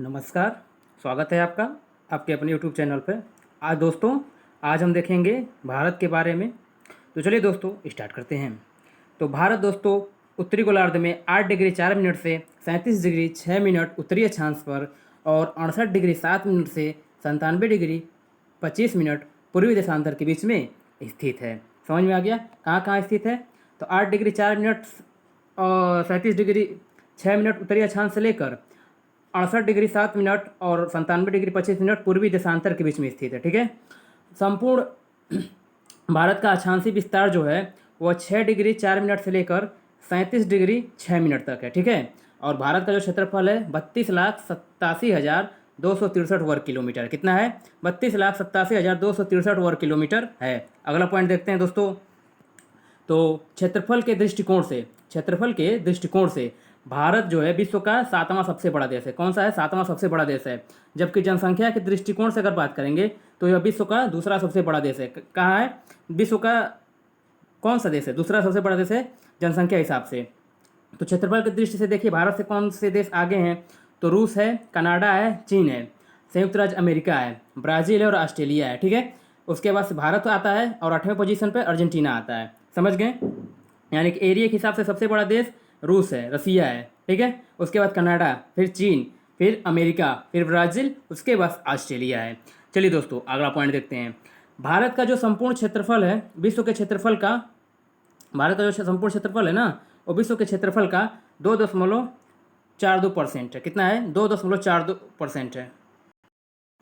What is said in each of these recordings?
नमस्कार। स्वागत है आपका आपके अपने यूट्यूब चैनल पर। आज हम देखेंगे भारत के बारे में। तो चलिए दोस्तों स्टार्ट करते हैं। तो भारत दोस्तों उत्तरी गोलार्ध में 8 डिग्री 4 मिनट से 37 डिग्री 6 मिनट उत्तरी अक्षांश पर और 68 डिग्री 7 मिनट से 97 डिग्री 25 मिनट पूर्वी देशांतर के बीच में स्थित है। समझ में आ गया कहाँ कहाँ स्थित है। तो 8 डिग्री 4 मिनट और 37 डिग्री 6 मिनट उत्तरी अक्षांश से लेकर 68 डिग्री 7 मिनट और 97 डिग्री 25 मिनट पूर्वी देशांतर के बीच में स्थित है। ठीक है। संपूर्ण भारत का अक्षांशीय विस्तार जो है वह 6 डिग्री 4 मिनट से लेकर 37 डिग्री 6 मिनट तक है। ठीक है। और भारत का जो क्षेत्रफल है 32,87,263 वर्ग किलोमीटर। कितना है? 32,87,263 वर्ग किलोमीटर है। अगला पॉइंट देखते हैं दोस्तों। तो क्षेत्रफल के दृष्टिकोण से भारत जो है विश्व का 7वां सबसे बड़ा देश है। कौन सा है? 7वां सबसे बड़ा देश है। जबकि जनसंख्या के दृष्टिकोण से अगर बात करेंगे तो यह विश्व का दूसरा सबसे बड़ा देश है। कहाँ है? विश्व का कौन सा देश है? दूसरा सबसे बड़ा देश है जनसंख्या हिसाब से। तो क्षेत्रफल की दृष्टि से देखिए भारत से कौन से देश आगे हैं? तो रूस है, कनाडा है, चीन है, संयुक्त राज्य अमेरिका है, ब्राज़ील है और ऑस्ट्रेलिया है। ठीक है। उसके बाद भारत आता है और 8वें पोजीशन पर अर्जेंटीना आता है। समझ गए? यानी कि एरिया के हिसाब से सबसे बड़ा देश रूस है, रसिया है। ठीक है। उसके बाद कनाडा, फिर चीन, फिर अमेरिका, फिर ब्राज़ील, उसके बाद ऑस्ट्रेलिया है। चलिए दोस्तों अगला पॉइंट देखते हैं। भारत का जो संपूर्ण क्षेत्रफल है विश्व के क्षेत्रफल का, भारत का जो संपूर्ण क्षेत्रफल है ना वो विश्व के क्षेत्रफल का 2.42% है। कितना है? 2.42% है।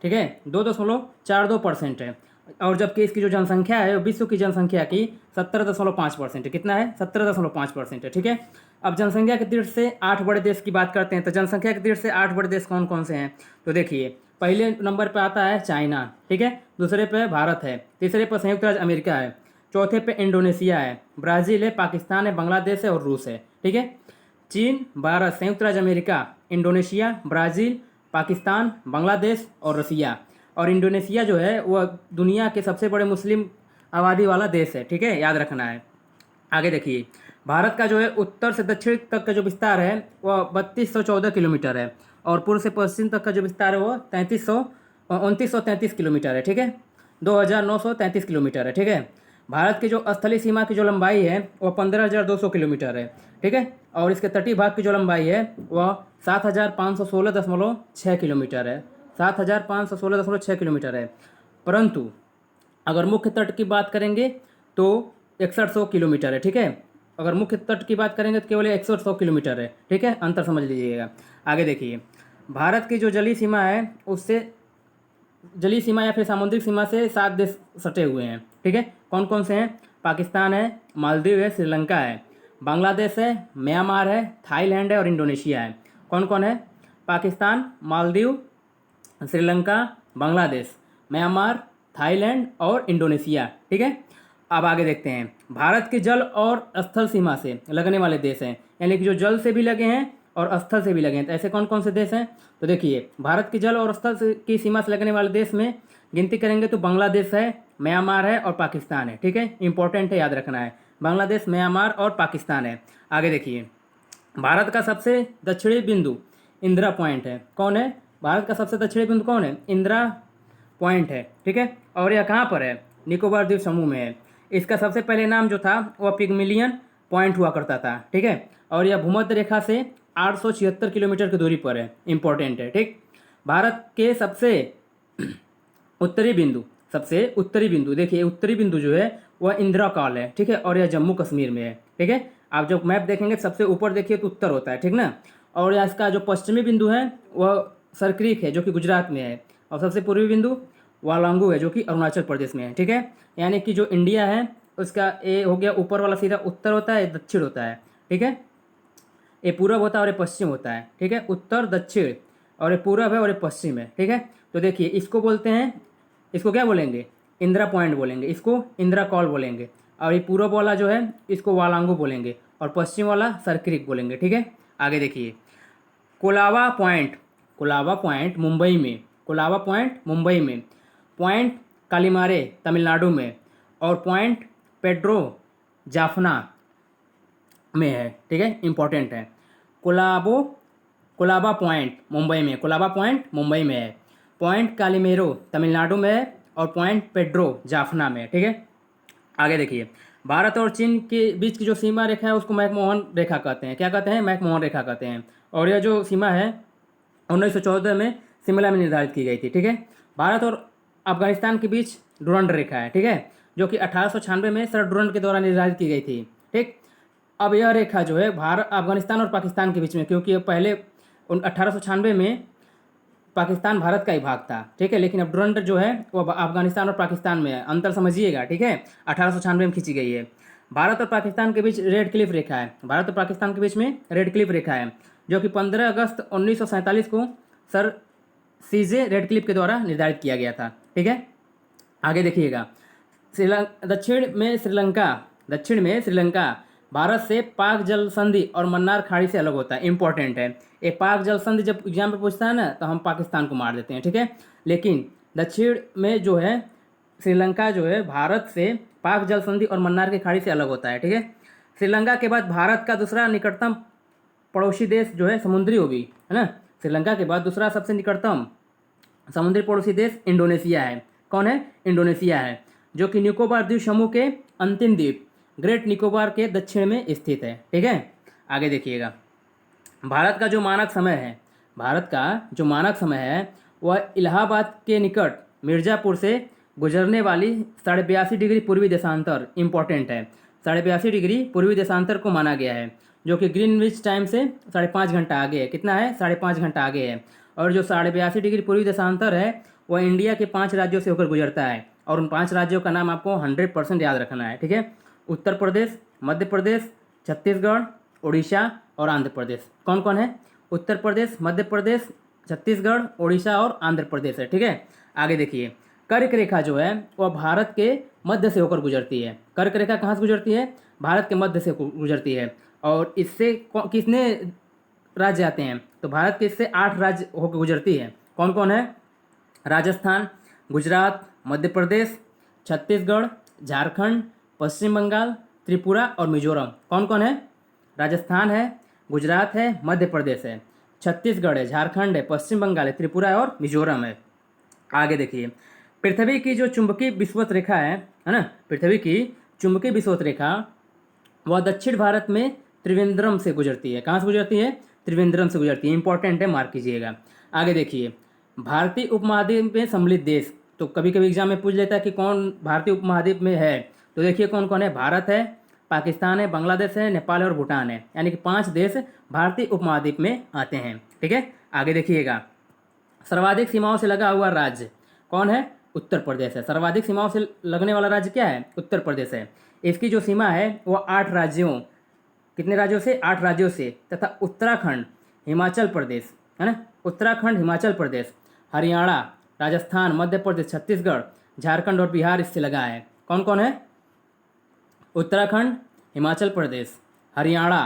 ठीक है। 2.42% है। और जबकि इसकी जो जनसंख्या है विश्व की जनसंख्या की 17.5% है। कितना है? 17.5% है। ठीक है। अब जनसंख्या के दृष्टि से 8 बड़े देश की बात करते हैं। तो जनसंख्या के दृष्टि से 8 बड़े देश कौन कौन से हैं? तो देखिए पहले नंबर पर आता है चाइना। ठीक है। दूसरे पे भारत है, तीसरे पर संयुक्त राज्य अमेरिका है, चौथे पे इंडोनेशिया है, ब्राज़ील है, पाकिस्तान है, बांग्लादेश है और रूस है। ठीक है। चीन, भारत, संयुक्त राज्य America, Indonesia, Brazil, Pakistan, Bangladesh और रसिया। और इंडोनेशिया जो है वह दुनिया के सबसे बड़े मुस्लिम आबादी वाला देश है। ठीक है, याद रखना है। आगे देखिए भारत का जो है उत्तर से दक्षिण तक का जो विस्तार है वह 3214 किलोमीटर है और पूर्व से पश्चिम तक का जो विस्तार है वो 2933 किलोमीटर है। ठीक है। 2933 किलोमीटर है। ठीक है। भारत की जो स्थलीय सीमा की जो लंबाई है वह 15,200 किलोमीटर है। ठीक है। और इसके तटीय भाग की जो लंबाई है वह 7,516.6 किलोमीटर है। 7,516.6 किलोमीटर है। परंतु अगर मुख्य तट की बात करेंगे तो 6100 किलोमीटर है। ठीक है। अगर मुख्य तट की बात करेंगे तो केवल 6100 किलोमीटर है। ठीक है, अंतर समझ लीजिएगा। आगे देखिए भारत की जो जलीय सीमा है उससे जलीय सीमा या फिर सामुद्रिक सीमा से 7 देश सटे हुए हैं। ठीक है। कौन कौन से हैं? पाकिस्तान है, मालदीव है, श्रीलंका है, बांग्लादेश है, म्यांमार है, थाईलैंड है और इंडोनेशिया है। कौन कौन है? पाकिस्तान, मालदीव, श्रीलंका, बांग्लादेश, म्यांमार, थाईलैंड और इंडोनेशिया। ठीक है। अब आगे देखते हैं भारत के जल और स्थल सीमा से लगने वाले देश हैं, यानी कि जो जल से भी लगे हैं और स्थल से भी लगे हैं। तो ऐसे कौन कौन से देश हैं? तो देखिए भारत की जल और स्थल की सीमा से लगने वाले देश में गिनती करेंगे तो बांग्लादेश है, म्यांमार है और पाकिस्तान है। ठीक है, इंपॉर्टेंट है, याद रखना है। बांग्लादेश, म्यांमार और पाकिस्तान है। आगे देखिए भारत का सबसे दक्षिणी बिंदु इंदिरा पॉइंट है। कौन है? भारत का सबसे दक्षिणी बिंदु कौन है? इंदिरा पॉइंट है। ठीक है। और यह कहाँ पर है? निकोबार द्वीप समूह में है। इसका सबसे पहले नाम जो था वह पिग्मिलियन पॉइंट हुआ करता था। ठीक है। और यह भूमध्य रेखा से 876 किलोमीटर की दूरी पर है। इंपॉर्टेंट है। ठीक। भारत के सबसे उत्तरी बिंदु देखिए उत्तरी बिंदु जो है वह इंदिरा कॉल है। ठीक है। और यह जम्मू कश्मीर में है। ठीक है। आप जब मैप देखेंगे सबसे ऊपर देखिए तो उत्तर होता है। ठीक ना। और यह इसका जो पश्चिमी बिंदु है वह सरक्रीक है जो कि गुजरात में है। और सबसे पूर्वी बिंदु वालांगू है जो कि अरुणाचल प्रदेश में है। ठीक है। यानी कि जो इंडिया है उसका ए हो गया ऊपर वाला सीधा उत्तर होता है, दक्षिण होता है। ठीक है। ये पूरब होता है और ये पश्चिम होता है। ठीक है। उत्तर दक्षिण और ये पूरब है और ये पश्चिम है। ठीक है। तो देखिए इसको बोलते हैं, इसको क्या बोलेंगे? इंदिरा पॉइंट बोलेंगे, इसको इंदिरा कॉल बोलेंगे। और ये पूरब वाला जो है इसको वालांगू बोलेंगे और पश्चिम वाला सरक्रिक बोलेंगे। ठीक है। आगे देखिए कोलाबा पॉइंट, कोलाबा पॉइंट मुंबई में, पॉइंट कालीमारे तमिलनाडु में और पॉइंट पेड्रो जाफना में है। ठीक है, इंपॉर्टेंट है। कोलाबो कोलाबा पॉइंट मुंबई में, कोलाबा पॉइंट मुंबई में है, पॉइंट कालीमेरो तमिलनाडु में है, और पॉइंट पेड्रो जाफना में है। ठीक है, आगे देखिए, भारत और चीन के बीच की जो सीमा रेखा है उसको मैकमोहन रेखा कहते हैं। क्या कहते हैं? मैकमोहन रेखा कहते हैं। और यह जो सीमा है 1914 में शिमला में निर्धारित की गई थी। ठीक है, भारत और अफगानिस्तान के बीच डुरंड रेखा है। ठीक है, जो कि 1896 में सर डुरंड के द्वारा निर्धारित की गई थी। ठीक, अब यह रेखा जो है भारत अफगानिस्तान और पाकिस्तान के बीच में, क्योंकि ये पहले 1896 में पाकिस्तान भारत का ही भाग था। ठीक है, लेकिन अब डुरंड जो है वो अफगानिस्तान और पाकिस्तान में है, अंतर समझिएगा। ठीक है, 1896 में खींची गई है। भारत और पाकिस्तान के बीच रेड क्लिफ रेखा है, भारत और पाकिस्तान के बीच में रेड क्लिफ रेखा है, जो कि 15 अगस्त 1947 को सर सीजे रेड क्लिफ के द्वारा निर्धारित किया गया था। ठीक है, आगे देखिएगा, दक्षिण में श्रीलंका भारत से पाक जल संधि और मन्नार खाड़ी से अलग होता है। इंपॉर्टेंट है, ये पाक जल संधि जब एग्जाम पे पूछता है ना तो हम पाकिस्तान को मार देते हैं। ठीक है, लेकिन दक्षिण में जो है श्रीलंका जो है भारत से पाक जल संधि और मन्नार की खाड़ी से अलग होता है। ठीक है, श्रीलंका के बाद भारत का दूसरा निकटतम पड़ोसी देश जो है समुद्री वो भी है ना, श्रीलंका के बाद दूसरा सबसे निकटतम समुद्री पड़ोसी देश इंडोनेशिया है। कौन है? इंडोनेशिया है, जो कि निकोबार द्वीप समूह के अंतिम द्वीप ग्रेट निकोबार के दक्षिण में स्थित है। ठीक है, आगे देखिएगा, भारत का जो मानक समय है वह इलाहाबाद के निकट मिर्ज़ापुर से गुजरने वाली 82.5 डिग्री पूर्वी देशांतर, इंपॉर्टेंट है, 82.5 डिग्री पूर्वी देशांतर को माना गया है, जो कि ग्रीनविच टाइम से 5.5 घंटा आगे है। कितना है? 5.5 घंटा आगे है। और जो 82.5 डिग्री पूर्वी देशांतर है वह इंडिया के 5 राज्यों से होकर गुजरता है, और उन 5 राज्यों का नाम आपको 100% याद रखना है। ठीक है, उत्तर प्रदेश, मध्य प्रदेश, छत्तीसगढ़, उड़ीसा और आंध्र प्रदेश। कौन कौन है? उत्तर प्रदेश, मध्य प्रदेश, छत्तीसगढ़, उड़ीसा और आंध्र प्रदेश है। ठीक है, आगे देखिए, कर्क रेखा जो है वह भारत के मध्य से होकर गुजरती है। कर्क रेखा कहाँ से गुजरती है? भारत के मध्य से गुजरती है। और इससे कितने राज्य आते हैं? तो भारत के इससे 8 राज्य होकर गुजरती है। कौन कौन है? राजस्थान, गुजरात, मध्य प्रदेश, छत्तीसगढ़, झारखंड, पश्चिम बंगाल, त्रिपुरा और मिजोरम। कौन कौन है? राजस्थान है, गुजरात है, मध्य प्रदेश है, छत्तीसगढ़ है, झारखंड है, पश्चिम बंगाल है, त्रिपुरा और मिजोरम है। आगे देखिए, पृथ्वी की जो चुंबकीय विषुवत रेखा है ना, पृथ्वी की चुंबकीय विषुवत रेखा वह दक्षिण भारत में त्रिवेंद्रम से गुजरती है। कहाँ से गुजरती है? त्रिवेंद्रम से गुजरती है। इंपॉर्टेंट है, मार्क कीजिएगा। आगे देखिए, भारतीय उपमहाद्वीप में सम्मिलित देश, तो कभी कभी एग्जाम में पूछ लेता है कि कौन भारतीय उपमहाद्वीप में है, तो देखिए कौन कौन है। भारत है, पाकिस्तान है, बांग्लादेश है, नेपाल और भूटान है, यानी कि 5 देश भारतीय उपमहाद्वीप में आते हैं। ठीक है, आगे देखिएगा, सर्वाधिक सीमाओं से लगा हुआ राज्य कौन है? उत्तर प्रदेश है। सर्वाधिक सीमाओं से लगने वाला राज्य क्या है? उत्तर प्रदेश है। इसकी जो सीमा है वो 8 राज्यों, कितने राज्यों से? 8 राज्यों से, तथा उत्तराखंड, हिमाचल प्रदेश है ना, उत्तराखंड, हिमाचल प्रदेश, हरियाणा, राजस्थान, मध्य प्रदेश, छत्तीसगढ़, झारखंड और बिहार इससे लगा है। कौन कौन है? उत्तराखंड, हिमाचल प्रदेश, हरियाणा,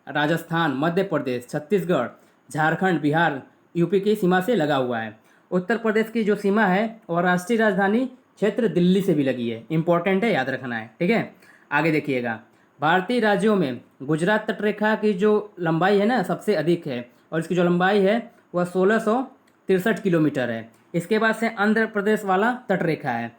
राजस्थान, मध्य प्रदेश, छत्तीसगढ़, झारखंड, बिहार यूपी की सीमा से लगा हुआ है। उत्तर प्रदेश की जो सीमा है वह राष्ट्रीय राजधानी क्षेत्र दिल्ली से भी लगी है। इंपॉर्टेंट है, याद रखना है। ठीक है, आगे देखिएगा, भारतीय राज्यों में गुजरात तटरेखा की जो लंबाई है ना सबसे अधिक है, और इसकी जो लंबाई है वह 1663 किलोमीटर है। इसके बाद से आंध्र प्रदेश वाला तटरेखा है।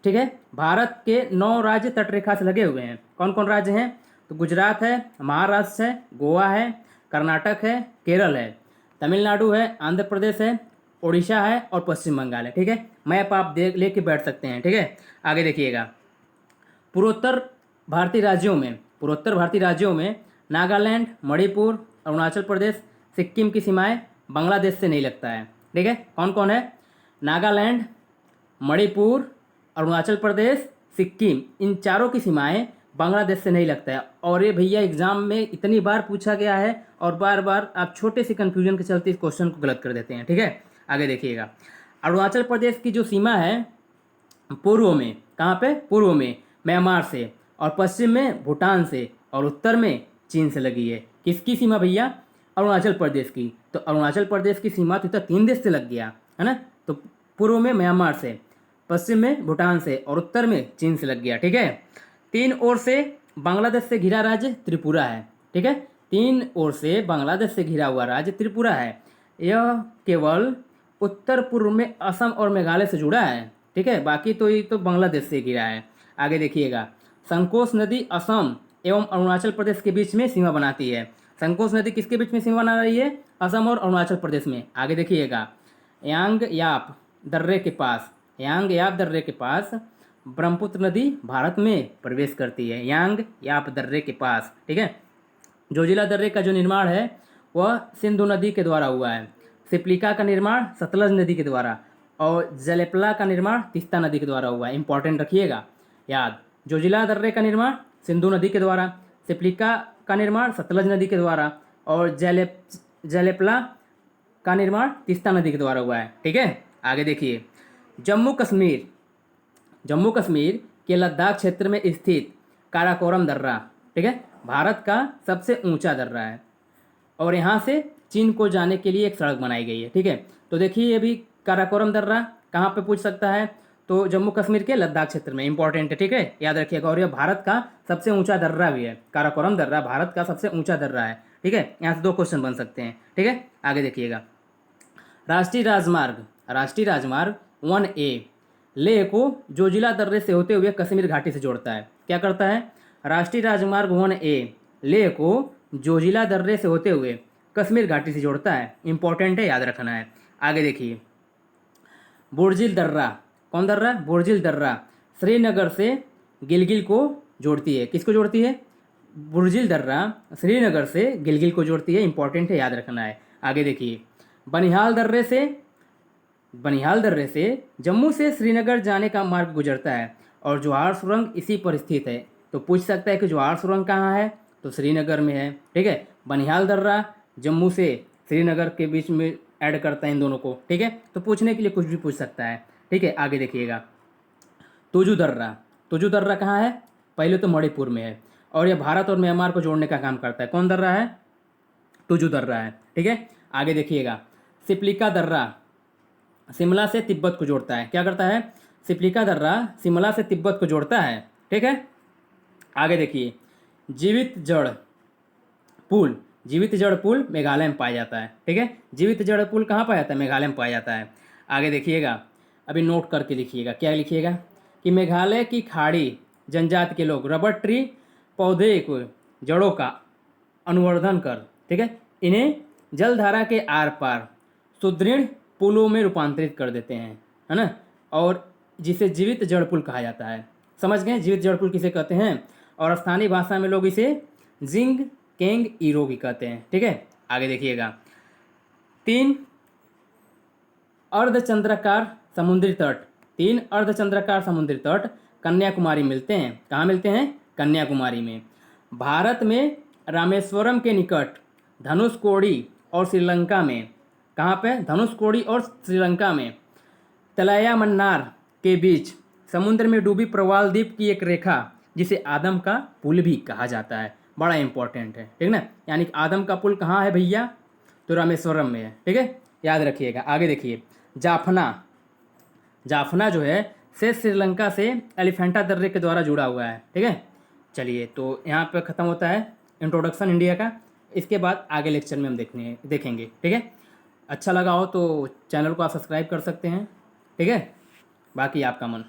ठीक है, भारत के 9 राज्य तटरेखा से लगे हुए हैं। कौन कौन राज्य हैं? तो गुजरात है, महाराष्ट्र है, गोवा है, कर्नाटक है, केरल है, तमिलनाडु है, आंध्र प्रदेश है, उड़ीसा है और पश्चिम बंगाल है। ठीक है, मैप आप देख लेके बैठ सकते हैं। ठीक है, आगे देखिएगा, पूर्वोत्तर भारतीय राज्यों में नागालैंड, मणिपुर, अरुणाचल प्रदेश, सिक्किम की सीमाएं बांग्लादेश से नहीं लगता है। ठीक है, कौन कौन है? नागालैंड, मणिपुर, अरुणाचल प्रदेश, सिक्किम, इन चारों की सीमाएं बांग्लादेश से नहीं लगता है। और ये भैया एग्जाम में इतनी बार पूछा गया है और बार बार आप छोटे से कन्फ्यूजन के चलते इस क्वेश्चन को गलत कर देते हैं। ठीक है, आगे देखिएगा, अरुणाचल प्रदेश की जो सीमा है पूर्व में, कहाँ पे? पूर्व में म्यांमार से, और पश्चिम में भूटान से, और उत्तर में चीन से लगी है। किसकी सीमा भैया? अरुणाचल प्रदेश की। तो अरुणाचल प्रदेश की सीमा तो 3 देश से लग गया है ना, तो पूर्व में म्यांमार से, पश्चिम में भूटान से और उत्तर में चीन से लग गया। ठीक है, 3 ओर से बांग्लादेश से घिरा राज्य त्रिपुरा है। ठीक है, तीन ओर से बांग्लादेश से घिरा हुआ राज्य त्रिपुरा है। यह केवल उत्तर पूर्व में असम और मेघालय से जुड़ा है, ठीक है, बाकी तो ये तो बांग्लादेश से घिरा है। आगे देखिएगा, संकोश नदी असम एवं अरुणाचल प्रदेश के बीच में सीमा बनाती है। संकोश नदी किसके बीच में सीमा बना रही है? असम और अरुणाचल प्रदेश में। आगे देखिएगा, यांग याप दर्रे के पास, यांग याप दर्रे के पास ब्रह्मपुत्र नदी भारत में प्रवेश करती है, यांग याप दर्रे के पास, ठीक है। जोजिला दर्रे का जो निर्माण है वह सिंधु नदी के द्वारा हुआ है। सिप्लिका का निर्माण सतलज नदी के द्वारा, और जलेपला का निर्माण तीस्ता नदी के द्वारा हुआ है। इंपॉर्टेंट रखिएगा याद। जोजिला दर्रे का निर्माण सिंधु नदी के द्वारा, सिप्लिका का निर्माण सतलज नदी के द्वारा, और जलेपला का निर्माण तीस्ता नदी के द्वारा हुआ है, ठीक है। आगे देखिए, जम्मू कश्मीर, जम्मू कश्मीर के लद्दाख क्षेत्र में स्थित काराकोरम दर्रा, ठीक है, भारत का सबसे ऊंचा दर्रा है, और यहाँ से चीन को जाने के लिए एक सड़क बनाई गई है, ठीक है। तो देखिए ये भी काराकोरम दर्रा कहाँ पे पूछ सकता है? तो जम्मू कश्मीर के लद्दाख क्षेत्र में। इंपॉर्टेंट है, ठीक है, याद रखिएगा। और यह भारत का सबसे ऊंचा दर्रा भी है, काराकोरम दर्रा भारत का सबसे ऊंचा दर्रा है, ठीक है। यहाँ से 2 क्वेश्चन बन सकते हैं, ठीक है। आगे देखिएगा, राष्ट्रीय राजमार्ग, राष्ट्रीय राजमार्ग 1A लेह को जोजिला दर्रे से होते हुए कश्मीर घाटी से जोड़ता है। क्या करता है? राष्ट्रीय राजमार्ग 1A लेह को जोजिला दर्रे से होते हुए कश्मीर घाटी से जोड़ता है। इंपॉर्टेंट है, याद रखना है। आगे देखिए, बुर्जिल दर्रा, कौन दर्रा? बुर्जिल दर्रा श्रीनगर से गिलगिल को जोड़ती है। किसको जोड़ती है? बुर्जिल दर्रा श्रीनगर से गिलगिल को जोड़ती है। इंपॉर्टेंट है, याद रखना है। आगे देखिए, बनिहाल दर्रे से जम्मू से श्रीनगर जाने का मार्ग गुजरता है, और जोहार सुरंग इसी पर स्थित है। तो पूछ सकता है कि जोहार सुरंग कहाँ है? तो श्रीनगर में है, ठीक है। बनिहाल दर्रा जम्मू से श्रीनगर के बीच में ऐड करता है इन दोनों को, ठीक है। तो पूछने के लिए कुछ भी पूछ सकता है, ठीक है। आगे देखिएगा, तुजू दर्रा, तुजू दर्रा कहाँ है? पहले तो मणिपुर में है, और यह भारत और म्यांमार को जोड़ने का काम करता है। कौन दर्रा है? तुजू दर्रा है, ठीक है। आगे देखिएगा, सिप्लिका दर्रा शिमला से तिब्बत को जोड़ता है। क्या करता है? सिप्लिका दर्रा शिमला से तिब्बत को जोड़ता है, ठीक है। आगे देखिए, जीवित जड़ पुल, जीवित जड़ पुल मेघालय में पाया जाता है, ठीक है। जीवित जड़ पुल कहाँ पाया जाता है? मेघालय में पाया जाता है। आगे देखिएगा, अभी नोट करके लिखिएगा। क्या लिखिएगा? कि मेघालय की खाड़ी जनजाति के लोग रबर ट्री पौधे को जड़ों का अनुवर्धन कर, ठीक है, इन्हें जलधारा के आर पार सुदृढ़ पुलों में रूपांतरित कर देते हैं, है ना, और जिसे जीवित जड़ पुल कहा जाता है। समझ गए जीवित जड़ पुल किसे कहते हैं? और स्थानीय भाषा में लोग इसे जिंग केंग ईरो भी कहते हैं, ठीक है। आगे देखिएगा, 3 अर्धचंद्राकार समुद्री तट, 3 अर्धचंद्राकार समुद्री तट कन्याकुमारी मिलते हैं। कहाँ मिलते हैं? कन्याकुमारी में। भारत में रामेश्वरम के निकट धनुषकोडी और श्रीलंका में, कहाँ पे? धनुषकोडी और श्रीलंका में तलैया मन्नार के बीच समुद्र में डूबी प्रवाल द्वीप की एक रेखा, जिसे आदम का पुल भी कहा जाता है। बड़ा इंपॉर्टेंट है, ठीक ना। यानी कि आदम का पुल कहाँ है भैया? तो रामेश्वरम में है, ठीक है, याद रखिएगा। आगे देखिए, जाफना, जाफना जो है से श्रीलंका से एलिफेंटा दर्रे के द्वारा जुड़ा हुआ है, ठीक है। चलिए, तो यहाँ पे ख़त्म होता है इंट्रोडक्शन इंडिया का। इसके बाद आगे लेक्चर में हम देखेंगे, ठीक है। अच्छा लगा हो तो चैनल को आप सब्सक्राइब कर सकते हैं, ठीक है। बाकी आपका मन।